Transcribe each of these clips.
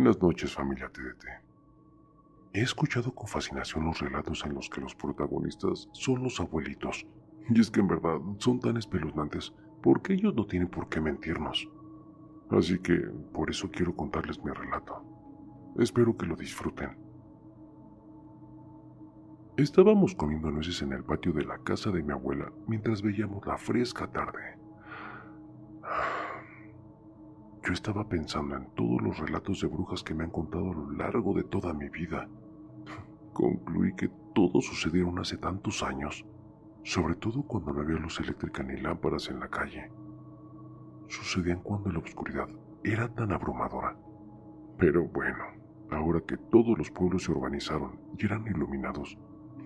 Buenas noches, familia TDT. He escuchado con fascinación los relatos en los que los protagonistas son los abuelitos, y es que en verdad son tan espeluznantes porque ellos no tienen por qué mentirnos. Así que por eso quiero contarles mi relato. Espero que lo disfruten. Estábamos comiendo nueces en el patio de la casa de mi abuela mientras veíamos la fresca tarde. Yo estaba pensando en todos los relatos de brujas que me han contado a lo largo de toda mi vida. Concluí que todos sucedieron hace tantos años, sobre todo cuando no había luz eléctrica ni lámparas en la calle. Sucedían cuando la oscuridad era tan abrumadora. Pero bueno, ahora que todos los pueblos se urbanizaron y eran iluminados,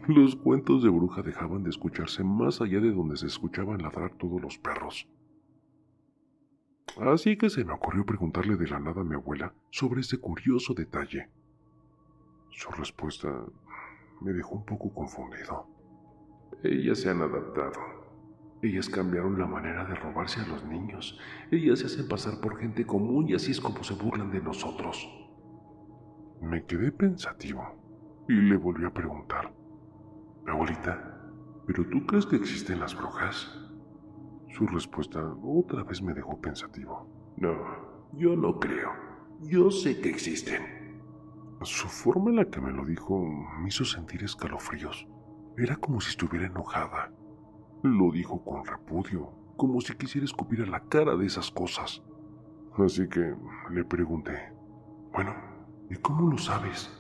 los cuentos de bruja dejaban de escucharse más allá de donde se escuchaban ladrar todos los perros. Así que se me ocurrió preguntarle de la nada a mi abuela sobre este curioso detalle. Su respuesta me dejó un poco confundido. Ellas se han adaptado. Ellas cambiaron la manera de robarse a los niños. Ellas se hacen pasar por gente común y así es como se burlan de nosotros. Me quedé pensativo y le volví a preguntar. Abuelita, ¿pero tú crees que existen las brujas? Su respuesta otra vez me dejó pensativo. No, yo no creo. Yo sé que existen. Su forma en la que me lo dijo me hizo sentir escalofríos. Era como si estuviera enojada. Lo dijo con repudio, como si quisiera escupir a la cara de esas cosas. Así que le pregunté, bueno, ¿y cómo lo sabes?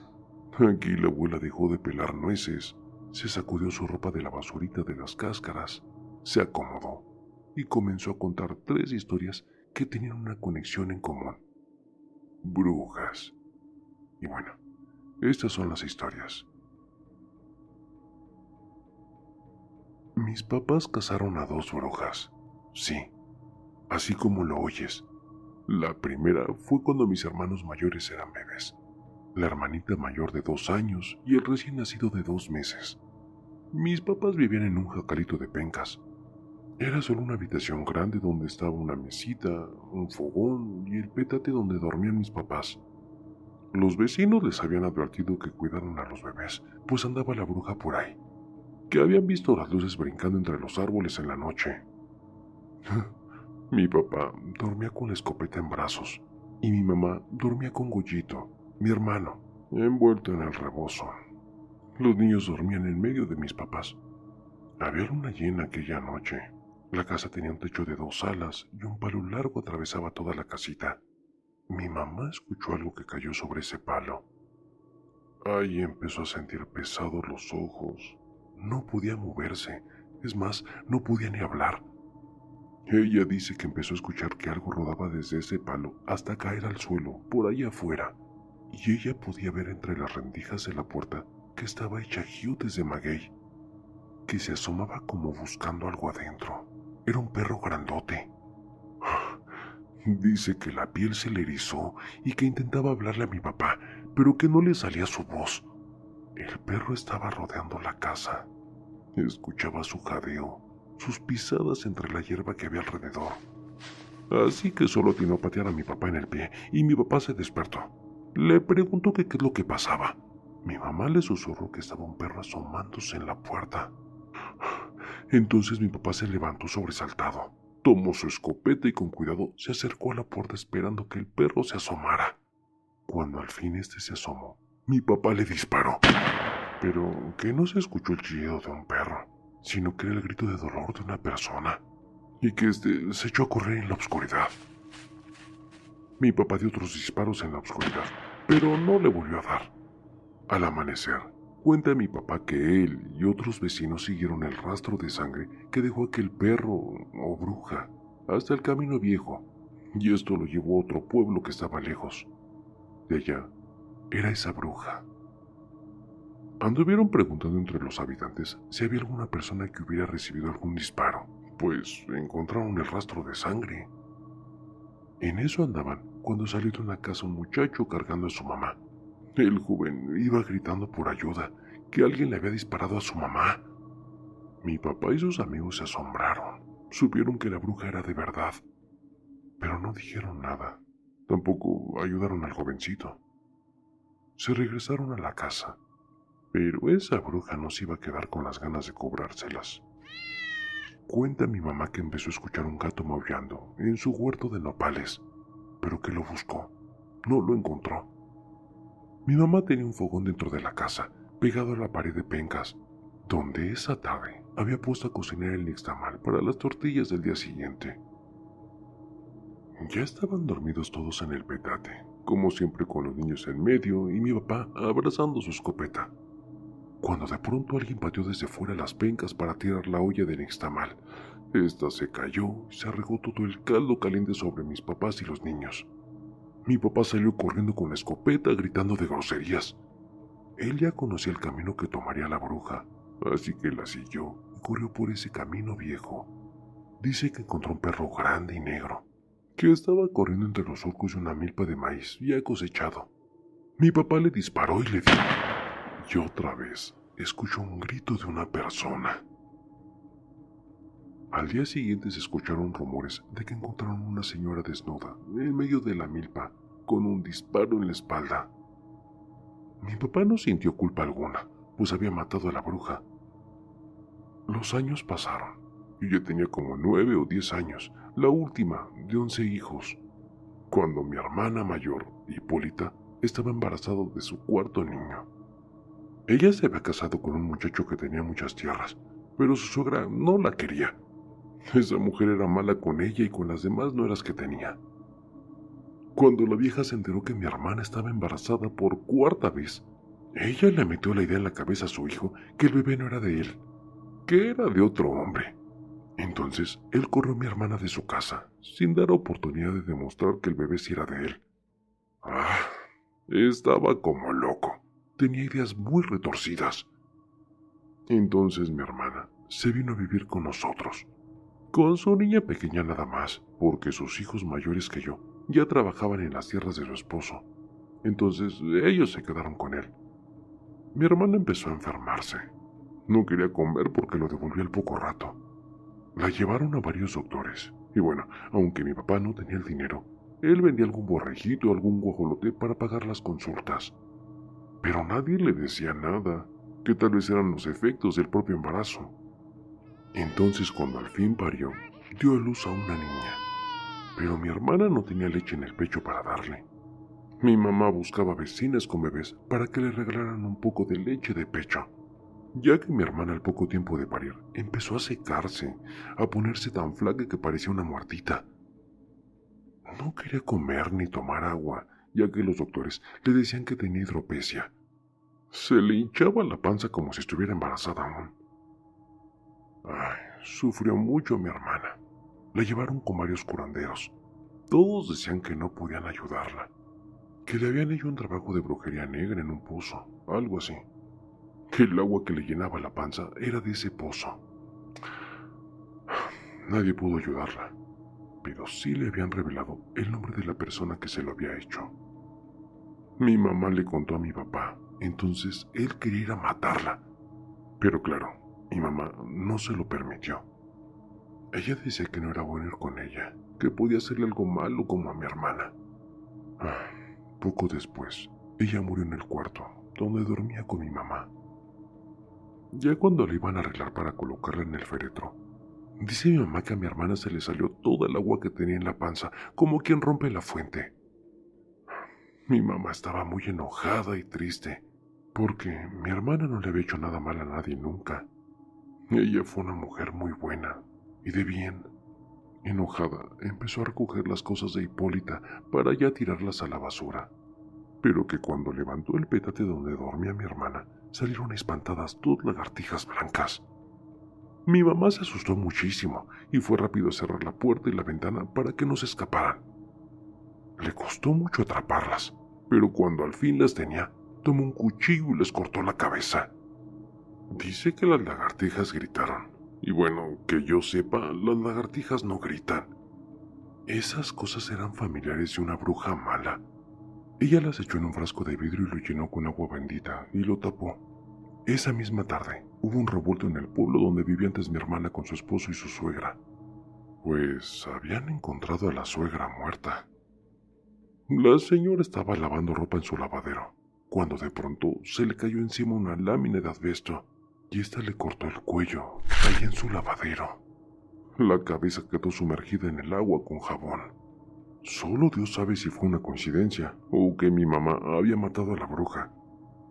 Aquí la abuela dejó de pelar nueces, se sacudió su ropa de la basurita de las cáscaras, se acomodó y comenzó a contar 3 historias que tenían una conexión en común. Brujas. Y bueno, estas son las historias. Mis papás casaron a 2 brujas. Sí, así como lo oyes. La primera fue cuando mis hermanos mayores eran bebés. La hermanita mayor de 2 años y el recién nacido de 2 meses. Mis papás vivían en un jacalito de pencas. Era solo una habitación grande donde estaba una mesita, un fogón y el petate donde dormían mis papás. Los vecinos les habían advertido que cuidaran a los bebés, pues andaba la bruja por ahí, que habían visto las luces brincando entre los árboles en la noche. Mi papá dormía con la escopeta en brazos y mi mamá dormía con Goyito, mi hermano, envuelto en el rebozo. Los niños dormían en medio de mis papás. Había luna llena aquella noche. La casa tenía un techo de 2 alas y un palo largo atravesaba toda la casita. Mi mamá escuchó algo que cayó sobre ese palo. Ahí empezó a sentir pesados los ojos. No podía moverse, es más, no podía ni hablar. Ella dice que empezó a escuchar que algo rodaba desde ese palo hasta caer al suelo, por ahí afuera, y ella podía ver entre las rendijas de la puerta que estaba hecha jiutes de maguey, que se asomaba como buscando algo adentro. Era un perro grandote. Dice que la piel se le erizó y que intentaba hablarle a mi papá, pero que no le salía su voz. El perro estaba rodeando la casa. Escuchaba su jadeo, sus pisadas entre la hierba que había alrededor. Así que solo atinó a patear a mi papá en el pie y mi papá se despertó. Le preguntó que qué es lo que pasaba. Mi mamá le susurró que estaba un perro asomándose en la puerta. Entonces mi papá se levantó sobresaltado, tomó su escopeta y con cuidado se acercó a la puerta esperando que el perro se asomara. Cuando al fin este se asomó, mi papá le disparó. Pero que no se escuchó el chillido de un perro, sino que era el grito de dolor de una persona, y que este se echó a correr en la oscuridad. Mi papá dio otros disparos en la oscuridad, pero no le volvió a dar. Al amanecer, cuenta mi papá que él y otros vecinos siguieron el rastro de sangre que dejó aquel perro o bruja hasta el camino viejo, y esto lo llevó a otro pueblo que estaba lejos. De allá era esa bruja. Anduvieron preguntando entre los habitantes si había alguna persona que hubiera recibido algún disparo, pues encontraron el rastro de sangre. En eso andaban cuando salió de una casa un muchacho cargando a su mamá. El joven iba gritando por ayuda, que alguien le había disparado a su mamá. Mi papá y sus amigos se asombraron, supieron que la bruja era de verdad, pero no dijeron nada. Tampoco ayudaron al jovencito. Se regresaron a la casa, pero esa bruja no se iba a quedar con las ganas de cobrárselas. Cuenta mi mamá que empezó a escuchar un gato maullando en su huerto de nopales, pero que lo buscó. No lo encontró. Mi mamá tenía un fogón dentro de la casa, pegado a la pared de pencas, donde esa tarde había puesto a cocinar el nixtamal para las tortillas del día siguiente. Ya estaban dormidos todos en el petate, como siempre con los niños en medio y mi papá abrazando su escopeta, cuando de pronto alguien pateó desde fuera las pencas para tirar la olla de nixtamal. Esta se cayó y se regó todo el caldo caliente sobre mis papás y los niños. Mi papá salió corriendo con la escopeta gritando de groserías. Él ya conocía el camino que tomaría la bruja, así que la siguió y corrió por ese camino viejo. Dice que encontró un perro grande y negro, que estaba corriendo entre los surcos de una milpa de maíz ya cosechado. Mi papá le disparó y le dio. Y otra vez escuchó un grito de una persona. Al día siguiente se escucharon rumores de que encontraron una señora desnuda en medio de la milpa, con un disparo en la espalda. Mi papá no sintió culpa alguna, pues había matado a la bruja. Los años pasaron, y yo tenía como 9 o 10 años, la última de 11 hijos, cuando mi hermana mayor, Hipólita, estaba embarazada de su cuarto niño. Ella se había casado con un muchacho que tenía muchas tierras, pero su suegra no la quería. Esa mujer era mala con ella y con las demás nueras que tenía. Cuando la vieja se enteró que mi hermana estaba embarazada por cuarta vez, ella le metió la idea en la cabeza a su hijo que el bebé no era de él, que era de otro hombre. Entonces él corrió a mi hermana de su casa, sin dar oportunidad de demostrar que el bebé sí era de él. Estaba como loco. Tenía ideas muy retorcidas. Entonces mi hermana se vino a vivir con nosotros, con su niña pequeña nada más, porque sus hijos mayores que yo ya trabajaban en las tierras de su esposo. Entonces ellos se quedaron con él. Mi hermana empezó a enfermarse. No quería comer porque lo devolvió al poco rato. La llevaron a varios doctores, y bueno, aunque mi papá no tenía el dinero, él vendía algún borrejito o algún guajolote para pagar las consultas. Pero nadie le decía nada, que tal vez eran los efectos del propio embarazo. Entonces, cuando al fin parió, dio a luz a una niña, pero mi hermana no tenía leche en el pecho para darle. Mi mamá buscaba vecinas con bebés para que le regalaran un poco de leche de pecho, ya que mi hermana al poco tiempo de parir empezó a secarse, a ponerse tan flaca que parecía una muertita. No quería comer ni tomar agua, ya que los doctores le decían que tenía hidropesia. Se le hinchaba la panza como si estuviera embarazada aún. Sufrió mucho mi hermana. La llevaron con varios curanderos. Todos decían que no podían ayudarla, que le habían hecho un trabajo de brujería negra en un pozo, algo así. Que el agua que le llenaba la panza era de ese pozo. Nadie pudo ayudarla, pero sí le habían revelado el nombre de la persona que se lo había hecho. Mi mamá le contó a mi papá, entonces él quería ir a matarla. Pero claro, mi mamá no se lo permitió. Ella decía que no era bueno ir con ella, que podía hacerle algo malo como a mi hermana. Poco después, ella murió en el cuarto, donde dormía con mi mamá. Ya cuando le iban a arreglar para colocarla en el féretro, dice mi mamá que a mi hermana se le salió toda el agua que tenía en la panza, como quien rompe la fuente. Mi mamá estaba muy enojada y triste, porque mi hermana no le había hecho nada mal a nadie nunca. Ella fue una mujer muy buena y de bien. Enojada, empezó a recoger las cosas de Hipólita para ya tirarlas a la basura, pero que cuando levantó el petate donde dormía mi hermana, salieron espantadas 2 lagartijas blancas. Mi mamá se asustó muchísimo y fue rápido a cerrar la puerta y la ventana para que no se escaparan. Le costó mucho atraparlas, pero cuando al fin las tenía, tomó un cuchillo y les cortó la cabeza. Dice que las lagartijas gritaron, y bueno, que yo sepa, las lagartijas no gritan. Esas cosas eran familiares de una bruja mala. Ella las echó en un frasco de vidrio y lo llenó con agua bendita y lo tapó. Esa misma tarde hubo un revuelto en el pueblo donde vivía antes mi hermana con su esposo y su suegra, pues habían encontrado a la suegra muerta. La señora estaba lavando ropa en su lavadero, cuando de pronto se le cayó encima una lámina de asbesto y ésta le cortó el cuello ahí en su lavadero. La cabeza quedó sumergida en el agua con jabón. Solo Dios sabe si fue una coincidencia o que mi mamá había matado a la bruja,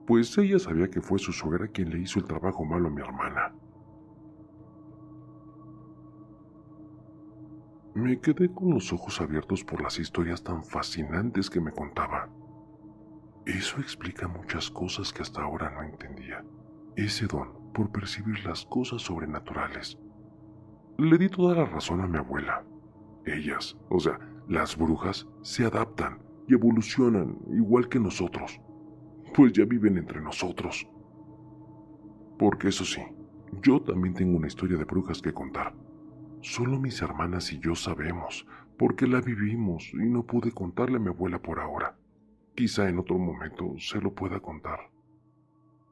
pues ella sabía que fue su suegra quien le hizo el trabajo malo a mi hermana. Me quedé con los ojos abiertos por las historias tan fascinantes que me contaba. Eso explica muchas cosas que hasta ahora no entendía. Ese don por percibir las cosas sobrenaturales. Le di toda la razón a mi abuela. Ellas, o sea, las brujas, se adaptan y evolucionan igual que nosotros, pues ya viven entre nosotros. Porque eso sí, yo también tengo una historia de brujas que contar. Solo mis hermanas y yo sabemos, porque la vivimos y no pude contarle a mi abuela por ahora. Quizá en otro momento se lo pueda contar.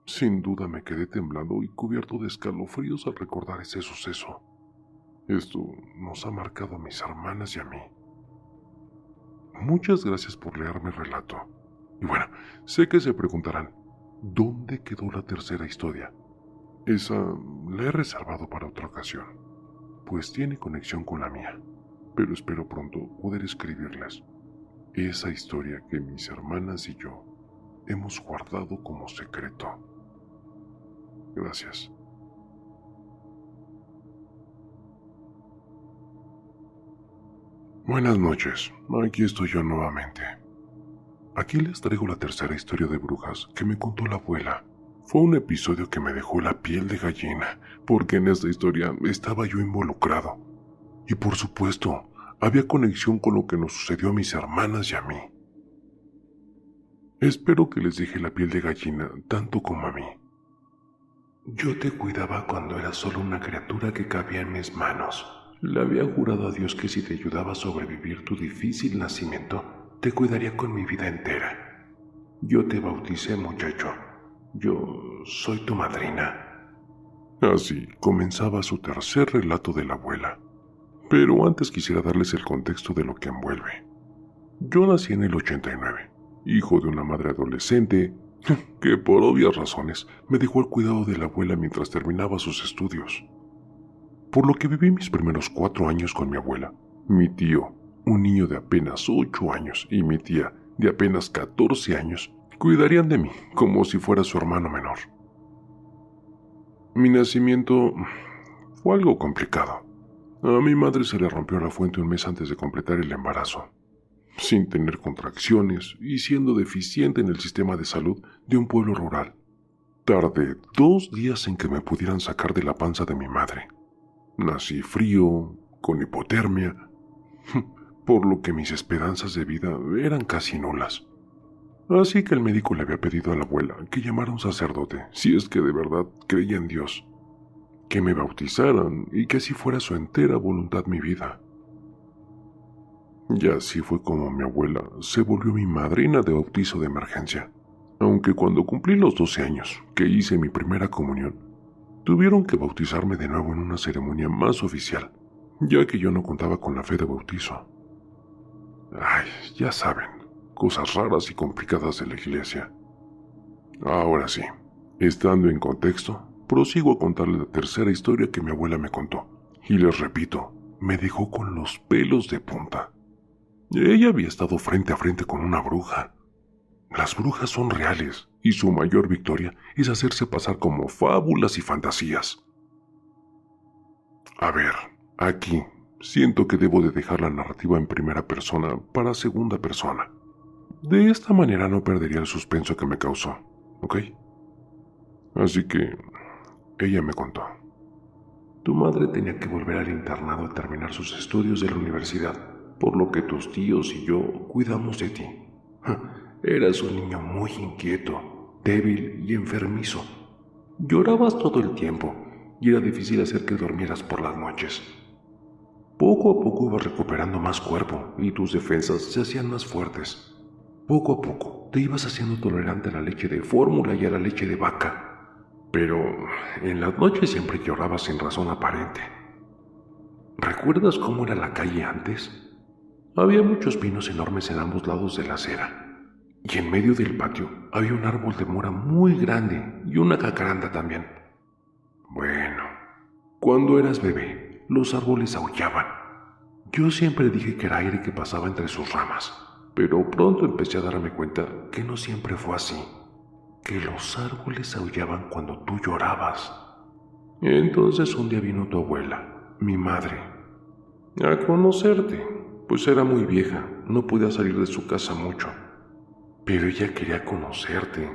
Sin duda me quedé temblando y cubierto de escalofríos al recordar ese suceso. Esto nos ha marcado a mis hermanas y a mí. Muchas gracias por leer mi relato. Y bueno, sé que se preguntarán, ¿dónde quedó la tercera historia? Esa la he reservado para otra ocasión, pues tiene conexión con la mía, pero espero pronto poder escribirles esa historia que mis hermanas y yo hemos guardado como secreto. Gracias. Buenas noches, aquí estoy yo nuevamente. Aquí les traigo la tercera historia de brujas que me contó la abuela. Fue un episodio que me dejó la piel de gallina, porque en esta historia estaba yo involucrado. Y por supuesto, había conexión con lo que nos sucedió a mis hermanas y a mí. Espero que les deje la piel de gallina tanto como a mí. Yo te cuidaba cuando eras solo una criatura que cabía en mis manos. Le había jurado a Dios que si te ayudaba a sobrevivir tu difícil nacimiento, te cuidaría con mi vida entera. Yo te bauticé, muchacho. Yo soy tu madrina. Así comenzaba su tercer relato de la abuela. Pero antes quisiera darles el contexto de lo que envuelve. Yo nací en el 89, hijo de una madre adolescente que por obvias razones me dejó al cuidado de la abuela mientras terminaba sus estudios. Por lo que viví mis primeros 4 años con mi abuela, mi tío, un niño de apenas 8 años, y mi tía, de apenas 14 años, cuidarían de mí como si fuera su hermano menor. Mi nacimiento fue algo complicado. A mi madre se le rompió la fuente un mes antes de completar el embarazo, sin tener contracciones y siendo deficiente en el sistema de salud de un pueblo rural. Tardé 2 días en que me pudieran sacar de la panza de mi madre. Nací frío, con hipotermia, por lo que mis esperanzas de vida eran casi nulas. Así que el médico le había pedido a la abuela que llamara a un sacerdote, si es que de verdad creía en Dios, que me bautizaran y que así fuera su entera voluntad mi vida. Y así fue como mi abuela se volvió mi madrina de bautizo de emergencia, aunque cuando cumplí los 12 años, que hice mi primera comunión, tuvieron que bautizarme de nuevo en una ceremonia más oficial, ya que yo no contaba con la fe de bautizo. Ay, ya saben, cosas raras y complicadas de la iglesia. Ahora sí, estando en contexto, prosigo a contarles la tercera historia que mi abuela me contó, y les repito, me dejó con los pelos de punta. Ella había estado frente a frente con una bruja. Las brujas son reales, y su mayor victoria es hacerse pasar como fábulas y fantasías. A ver, aquí siento que debo de dejar la narrativa en primera persona para segunda persona. De esta manera no perdería el suspenso que me causó, ¿ok? Así que ella me contó. Tu madre tenía que volver al internado a terminar sus estudios de la universidad, por lo que tus tíos y yo cuidamos de ti. Eras un niño muy inquieto, débil y enfermizo. Llorabas todo el tiempo y era difícil hacer que durmieras por las noches. Poco a poco ibas recuperando más cuerpo y tus defensas se hacían más fuertes. Poco a poco te ibas haciendo tolerante a la leche de fórmula y a la leche de vaca. Pero en las noches siempre llorabas sin razón aparente. ¿Recuerdas cómo era la calle antes? Había muchos pinos enormes en ambos lados de la acera, y en medio del patio había un árbol de mora muy grande y una jacaranda también. Bueno, cuando eras bebé, los árboles aullaban. Yo siempre dije que era aire que pasaba entre sus ramas, pero pronto empecé a darme cuenta que no siempre fue así, que los árboles aullaban cuando tú llorabas. Entonces un día vino tu abuela, mi madre, a conocerte, pues era muy vieja, no podía salir de su casa mucho, pero ella quería conocerte.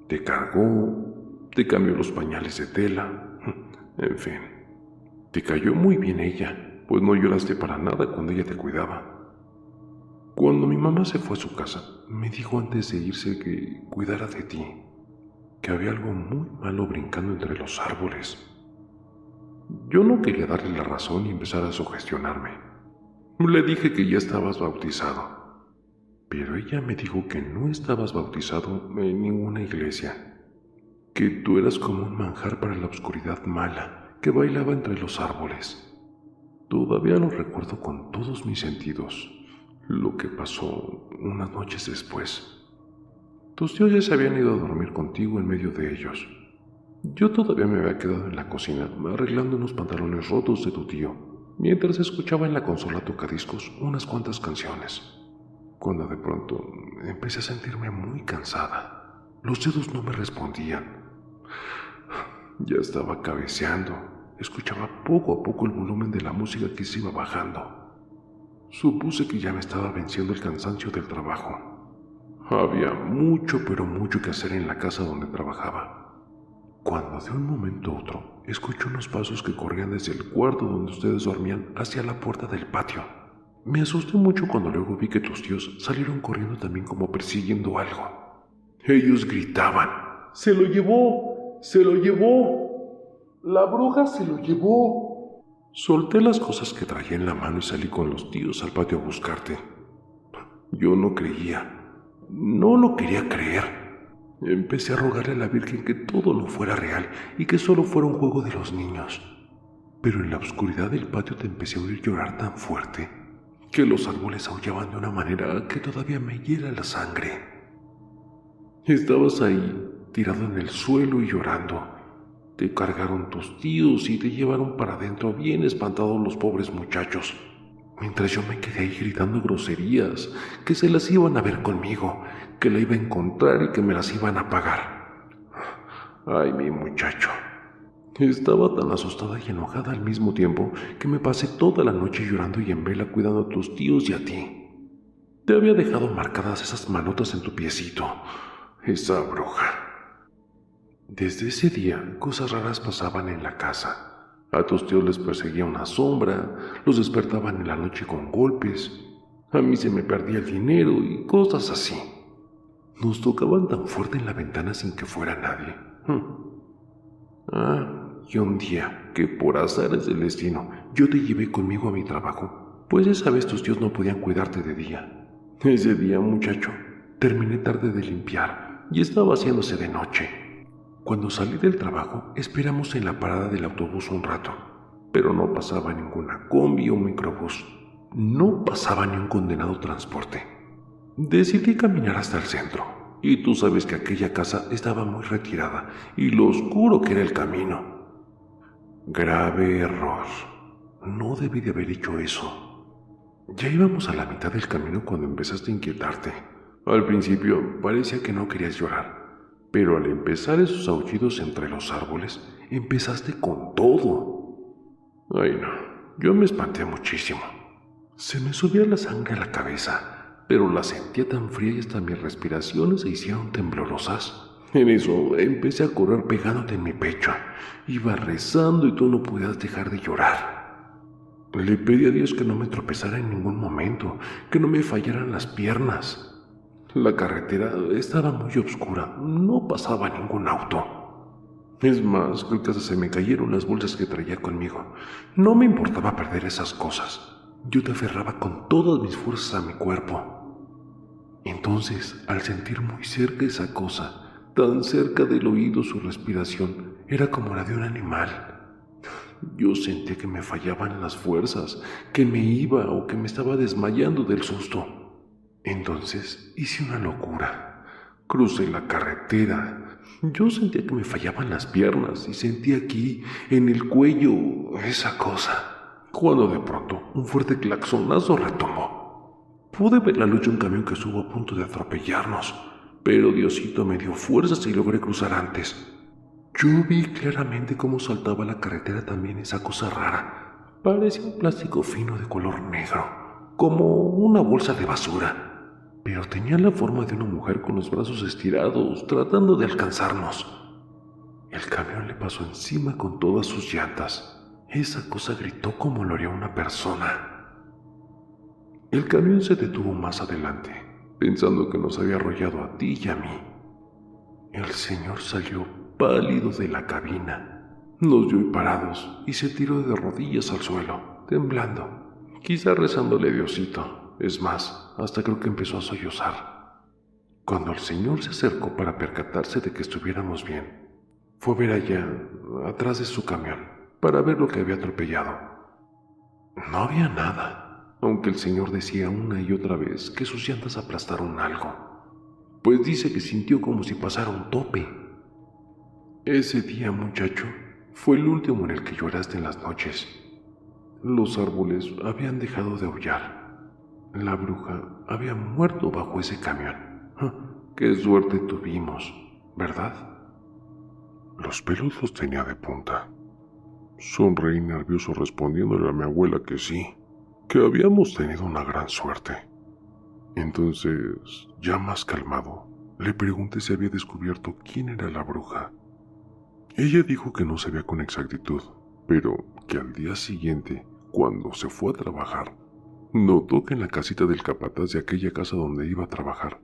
Te cargó, te cambió los pañales de tela, en fin, te cayó muy bien ella, pues no lloraste para nada cuando ella te cuidaba. Cuando mi mamá se fue a su casa, me dijo antes de irse que cuidara de ti, que había algo muy malo brincando entre los árboles. Yo no quería darle la razón y empezar a sugestionarme. Le dije que ya estabas bautizado, pero ella me dijo que no estabas bautizado en ninguna iglesia, que tú eras como un manjar para la oscuridad mala que bailaba entre los árboles. Todavía lo recuerdo con todos mis sentidos, lo que pasó unas noches después. Tus tíos ya se habían ido a dormir contigo en medio de ellos. Yo todavía me había quedado en la cocina arreglando unos pantalones rotos de tu tío, mientras escuchaba en la consola tocadiscos unas cuantas canciones, cuando de pronto empecé a sentirme muy cansada. Los dedos no me respondían. Ya estaba cabeceando. Escuchaba poco a poco el volumen de la música que se iba bajando. Supuse que ya me estaba venciendo el cansancio del trabajo. Había mucho, pero mucho que hacer en la casa donde trabajaba, cuando de un momento a otro escuché unos pasos que corrían desde el cuarto donde ustedes dormían hacia la puerta del patio. Me asusté mucho cuando luego vi que tus tíos salieron corriendo también como persiguiendo algo. Ellos gritaban: ¡Se lo llevó! ¡Se lo llevó! ¡La bruja se lo llevó! Solté las cosas que traía en la mano y salí con los tíos al patio a buscarte. Yo no creía, no lo quería creer. Empecé a rogarle a la Virgen que todo no fuera real y que solo fuera un juego de los niños. Pero en la oscuridad del patio te empecé a oír llorar tan fuerte que los árboles aullaban de una manera que todavía me hiela la sangre. Estabas ahí, tirado en el suelo y llorando. Te cargaron tus tíos y te llevaron para adentro bien espantados los pobres muchachos, mientras yo me quedé ahí gritando groserías, que se las iban a ver conmigo, que la iba a encontrar y que me las iban a pagar. Ay, mi muchacho. Estaba tan asustada y enojada al mismo tiempo que me pasé toda la noche llorando y en vela cuidando a tus tíos y a ti. Te había dejado marcadas esas manotas en tu piecito, esa bruja. Desde ese día, cosas raras pasaban en la casa. A tus tíos les perseguía una sombra, los despertaban en la noche con golpes. A mí se me perdía el dinero y cosas así. Nos tocaban tan fuerte en la ventana sin que fuera nadie. Y un día, que por azares del destino, yo te llevé conmigo a mi trabajo, pues esa vez tus tíos no podían cuidarte de día. Ese día, muchacho, terminé tarde de limpiar y estaba haciéndose de noche. Cuando salí del trabajo, esperamos en la parada del autobús un rato, pero no pasaba ninguna combi o microbús. No pasaba ni un condenado transporte. Decidí caminar hasta el centro, y tú sabes que aquella casa estaba muy retirada y lo oscuro que era el camino. Grave error. No debí de haber hecho eso. Ya íbamos a la mitad del camino cuando empezaste a inquietarte. Al principio parecía que no querías llorar, pero al empezar esos aullidos entre los árboles, empezaste con todo. Ay no, yo me espanté muchísimo. Se me subía la sangre a la cabeza, pero la sentía tan fría y hasta mis respiraciones se hicieron temblorosas. En eso empecé a correr pegándote en mi pecho. Iba rezando y tú no podías dejar de llorar. Le pedí a Dios que no me tropezara en ningún momento, que no me fallaran las piernas. La carretera estaba muy oscura, no pasaba ningún auto. Es más, creo que hasta se me cayeron las bolsas que traía conmigo. No me importaba perder esas cosas. Yo te aferraba con todas mis fuerzas a mi cuerpo. Entonces, al sentir muy cerca esa cosa, tan cerca del oído su respiración, era como la de un animal. Yo sentía que me fallaban las fuerzas, que me iba o que me estaba desmayando del susto. Entonces hice una locura. Crucé la carretera. Yo sentía que me fallaban las piernas y sentía aquí, en el cuello, esa cosa. Cuando de pronto un fuerte claxonazo retumbó. Pude ver la luz de un camión que estuvo a punto de atropellarnos, pero Diosito me dio fuerzas y logré cruzar antes. Yo vi claramente cómo saltaba la carretera también esa cosa rara. Parecía un plástico fino de color negro, como una bolsa de basura, pero tenía la forma de una mujer con los brazos estirados, tratando de alcanzarnos. El camión le pasó encima con todas sus llantas. Esa cosa gritó como lo haría una persona. El camión se detuvo más adelante, pensando que nos había arrollado a ti y a mí. El señor salió pálido de la cabina. Nos vio parados y se tiró de rodillas al suelo, temblando, quizá rezándole a Diosito. Es más, hasta creo que empezó a sollozar. Cuando el señor se acercó para percatarse de que estuviéramos bien, fue a ver allá, atrás de su camión, para ver lo que había atropellado. No había nada, aunque el señor decía una y otra vez que sus llantas aplastaron algo, pues dice que sintió como si pasara un tope. Ese día, muchacho, fue el último en el que lloraste en las noches. Los árboles habían dejado de aullar. La bruja había muerto bajo ese camión. ¡Qué suerte tuvimos!, ¿verdad? Los pelos los tenía de punta. Sonreí nervioso respondiéndole a mi abuela que sí, que habíamos tenido una gran suerte. Entonces, ya más calmado, le pregunté si había descubierto quién era la bruja. Ella dijo que no sabía con exactitud, pero que al día siguiente, cuando se fue a trabajar, notó que en la casita del capataz de aquella casa donde iba a trabajar,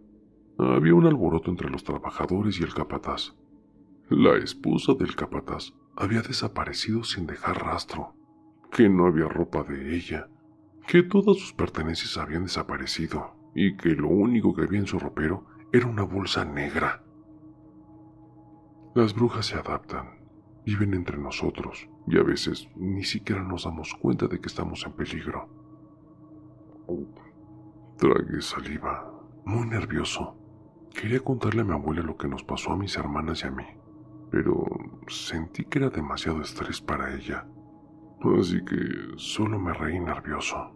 había un alboroto entre los trabajadores y el capataz. La esposa del capataz había desaparecido sin dejar rastro, que no había ropa de ella, que todas sus pertenencias habían desaparecido y que lo único que había en su ropero era una bolsa negra. Las brujas se adaptan, viven entre nosotros y a veces ni siquiera nos damos cuenta de que estamos en peligro. Tragué saliva, muy nervioso. Quería contarle a mi abuela lo que nos pasó a mis hermanas y a mí, pero sentí que era demasiado estrés para ella, así que solo me reí nervioso.